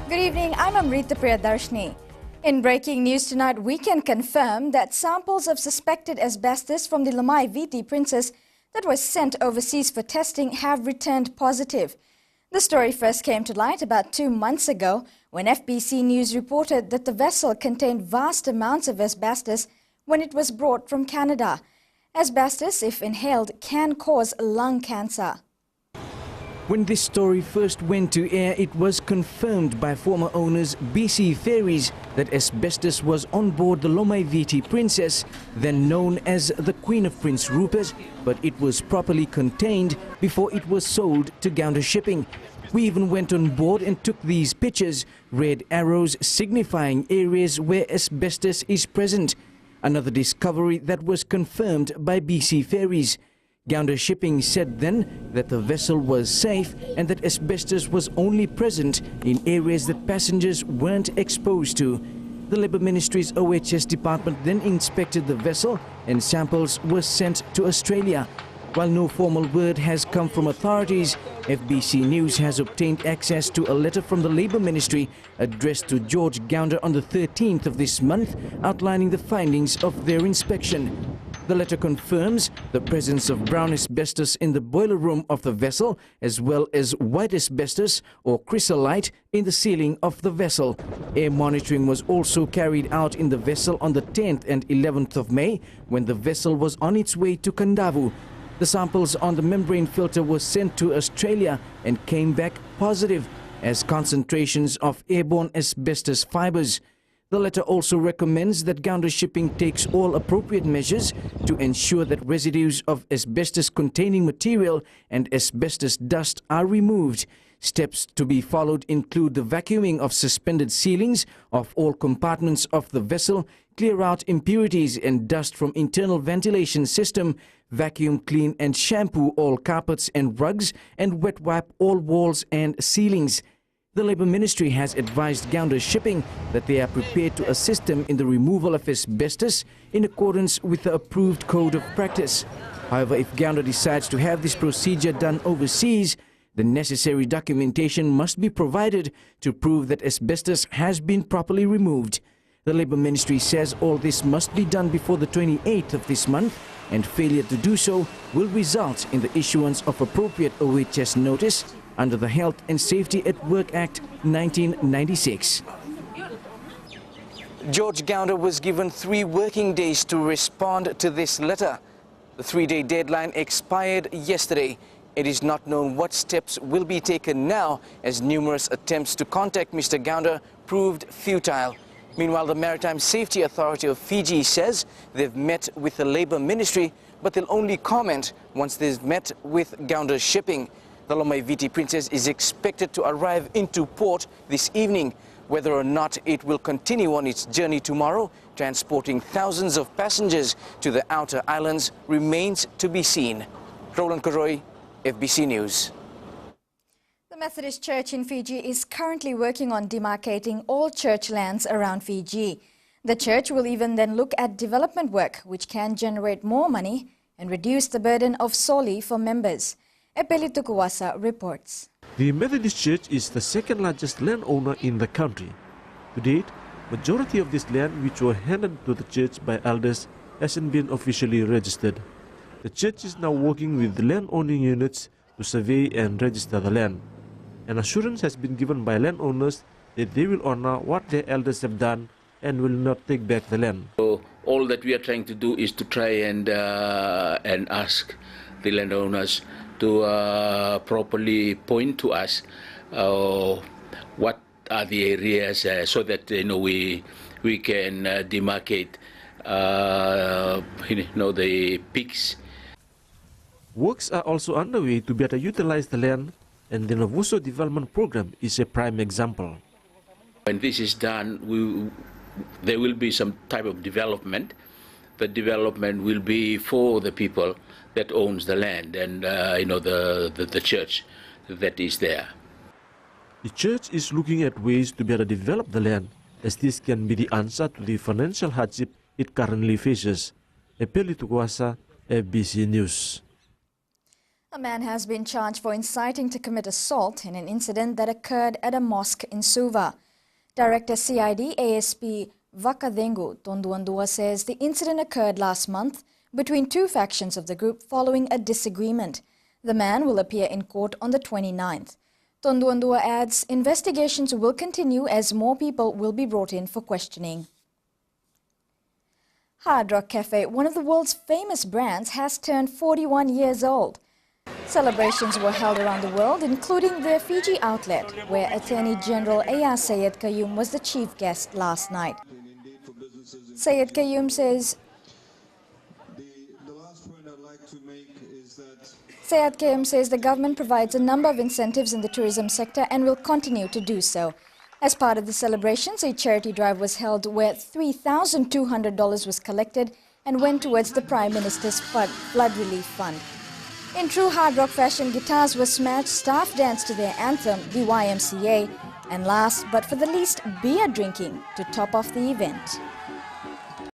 Good evening, I'm Amrita Priyadarshini. In breaking news tonight, we can confirm that samples of suspected asbestos from the Lamai VT Princess that was sent overseas for testing have returned positive. The story first came to light about 2 months ago when FBC News reported that the vessel contained vast amounts of asbestos when it was brought from Canada. Asbestos, if inhaled, can cause lung cancer. When this story first went to air, it was confirmed by former owners BC Ferries that asbestos was on board the Lamai VT Princess, then known as the Queen of Prince Rupert, but it was properly contained before it was sold to Gounder Shipping. We even went on board and took these pictures, red arrows signifying areas where asbestos is present. Another discovery that was confirmed by BC Ferries. Gounder Shipping said then that the vessel was safe and that asbestos was only present in areas that passengers weren't exposed to. The Labour Ministry's OHS department then inspected the vessel and samples were sent to Australia. While no formal word has come from authorities, FBC News has obtained access to a letter from the Labour Ministry addressed to George Gounder on the 13th of this month, outlining the findings of their inspection. The letter confirms the presence of brown asbestos in the boiler room of the vessel, as well as white asbestos or chrysolite in the ceiling of the vessel. Air monitoring was also carried out in the vessel on the 10th and 11th of May, when the vessel was on its way to Kandavu. The samples on the membrane filter were sent to Australia and came back positive as concentrations of airborne asbestos fibers. The letter also recommends that Gounder Shipping takes all appropriate measures to ensure that residues of asbestos-containing material and asbestos dust are removed. Steps to be followed include the vacuuming of suspended ceilings of all compartments of the vessel, clear out impurities and dust from internal ventilation system, vacuum clean and shampoo all carpets and rugs, and wet wipe all walls and ceilings. The Labour Ministry has advised Gounder Shipping that they are prepared to assist them in the removal of asbestos in accordance with the approved code of practice. However, if Gounder decides to have this procedure done overseas, the necessary documentation must be provided to prove that asbestos has been properly removed. The Labour Ministry says all this must be done before the 28th of this month, and failure to do so will result in the issuance of appropriate OHS notice under the Health and Safety at Work Act 1996. George Gounder was given 3 working days to respond to this letter. The 3-day deadline expired yesterday. It is not known what steps will be taken now, as numerous attempts to contact Mr. Gounder proved futile. Meanwhile, the Maritime Safety Authority of Fiji says they've met with the Labour Ministry, but they'll only comment once they've met with Gounder Shipping. The Lamai VT Princess is expected to arrive into port this evening. Whether or not it will continue on its journey tomorrow, transporting thousands of passengers to the outer islands, remains to be seen. Roland Koroy, FBC News. The Methodist Church in Fiji is currently working on demarcating all church lands around Fiji. The church will even then look at development work, which can generate more money and reduce the burden of soli for members. Epeli Tukuwasa reports. The Methodist Church is the second largest landowner in the country. To date, majority of this land, which were handed to the church by elders, hasn't been officially registered. The church is now working with the land-owning units to survey and register the land. An assurance has been given by landowners that they will honor what their elders have done and will not take back the land. So all that we are trying to do is to try and ask the landowners to properly point to us what are the areas so that we can demarcate the peaks. Works are also underway to better utilize the land, and the Novuso development program is a prime example. When this is done, there will be some type of development. The development will be for the people that owns the land and the church that is there. The church is looking at ways to better develop the land, as this can be the answer to the financial hardship it currently faces. Epeli Tukuwasa, FBC News. A man has been charged for inciting to commit assault in an incident that occurred at a mosque in Suva. Director CID ASP Vakadengu Tonduandua says the incident occurred last month between two factions of the group following a disagreement. The man will appear in court on the 29th. Tonduandua adds investigations will continue as more people will be brought in for questioning. Hard Rock Cafe, one of the world's famous brands, has turned 41 years old. Celebrations were held around the world, including their Fiji outlet, where Attorney General Aya Sayed Qayyum was the chief guest last night. Sayed Qayyum says, the government provides a number of incentives in the tourism sector and will continue to do so. As part of the celebrations, a charity drive was held where $3,200 was collected and went towards the Prime Minister's flood relief fund. In true hard rock fashion, guitars were smashed, staff danced to their anthem, the YMCA, and last but for the least, beer drinking to top off the event.